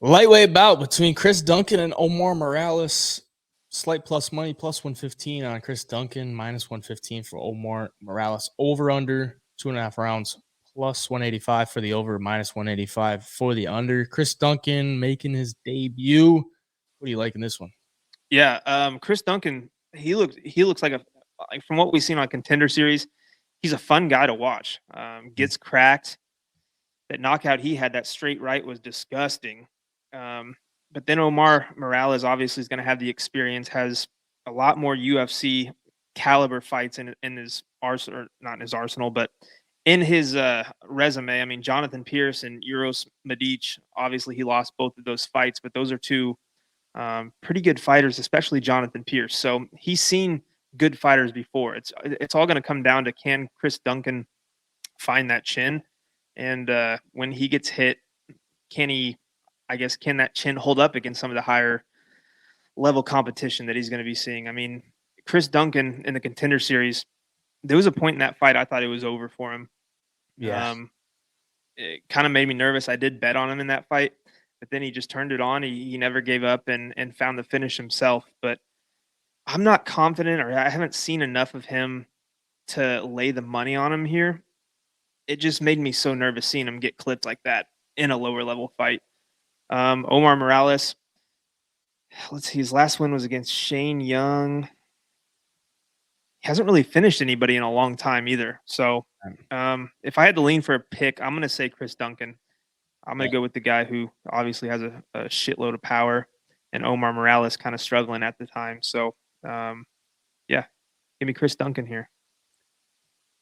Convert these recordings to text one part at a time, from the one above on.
Lightweight bout between Chris Duncan and Omar Morales. Slight plus money, plus 115 on Chris Duncan, minus 115 for Omar Morales. Over under 2.5 rounds, plus 185 for the over, minus 185 for the under. Chris Duncan making his debut. What do you like in this one? Yeah, Chris Duncan, he looks like from what we've seen on Contender Series, he's a fun guy to watch. Gets cracked. That knockout he had, that straight right, was disgusting. But then Omar Morales obviously is going to have the experience, has a lot more UFC caliber fights in his arsenal, or not in his arsenal, but in his resume. I mean, Jonathan Pierce and Uros Medic, obviously he lost both of those fights, but those are two pretty good fighters, especially Jonathan Pierce. So he's seen good fighters before. It's all going to come down to, can Chris Duncan find that chin, and when he gets hit, can he? I guess, can that chin hold up against some of the higher level competition that he's going to be seeing? I mean, Chris Duncan in the Contender Series, there was a point in that fight I thought it was over for him. Yeah. It kind of made me nervous. I did bet on him in that fight, but then he just turned it on. He never gave up and found the finish himself. But I'm not confident, or I haven't seen enough of him to lay the money on him here. It just made me so nervous seeing him get clipped like that in a lower level fight. Omar Morales, let's see, his last win was against Shane Young. He hasn't really finished anybody in a long time either. So if I had to lean for a pick, I'm going to say Chris Duncan. I'm going to go with the guy who obviously has a shitload of power, and Omar Morales kind of struggling at the time. So, yeah, give me Chris Duncan here.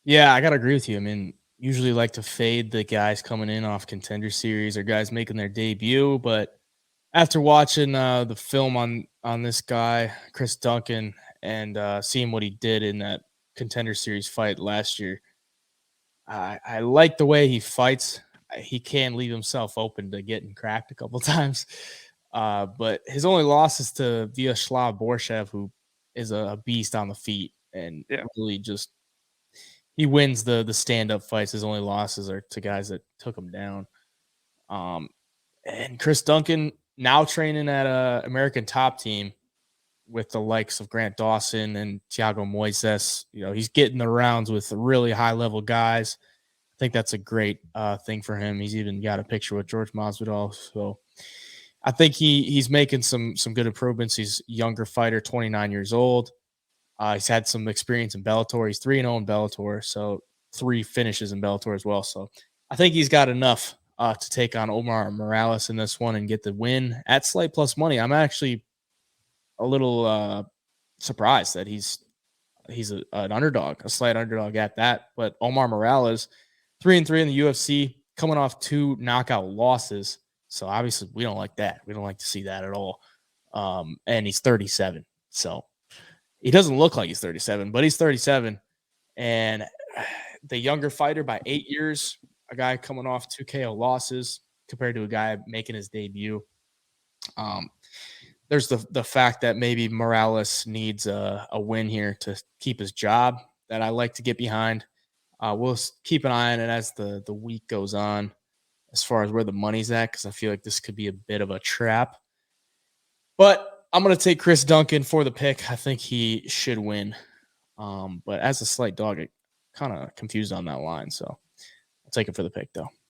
Yeah, I got to agree with you. I mean, usually like to fade the guys coming in off Contender Series or guys making their debut, but after watching the film on this guy, Chris Duncan, and seeing what he did in that Contender Series fight last year, I like the way he fights. He can leave himself open to getting cracked a couple times. But his only loss is to Vyacheslav Borshev, who is a beast on the feet and Yeah. really just he wins the stand-up fights. His only losses are to guys that took him down. And Chris Duncan now training at a American Top Team with the likes of Grant Dawson and Thiago Moises. You know, he's getting the rounds with really high-level guys. I think that's a great thing for him. He's even got a picture with George Masvidal. So I think he's making some good improvements. He's a younger fighter, 29 years old. He's had some experience in Bellator. He's 3-0 in Bellator, so 3 finishes in Bellator as well. So I think he's got enough to take on Omar Morales in this one and get the win at slight plus money. I'm actually a little surprised that he's an underdog, a slight underdog at that. But Omar Morales, 3-3 in the UFC, coming off 2 knockout losses. So obviously we don't like that. We don't like to see that at all. And he's 37. So he doesn't look like he's 37, but he's 37. And the younger fighter by 8 years, a guy coming off 2 KO losses compared to a guy making his debut. There's the fact that maybe Morales needs a win here to keep his job that I like to get behind. We'll keep an eye on it as the week goes on as far as where the money's at, because I feel like this could be a bit of a trap. But I'm going to take Chris Duncan for the pick. I think he should win. But as a slight dog, it kind of confused on that line. So I'll take it for the pick, though.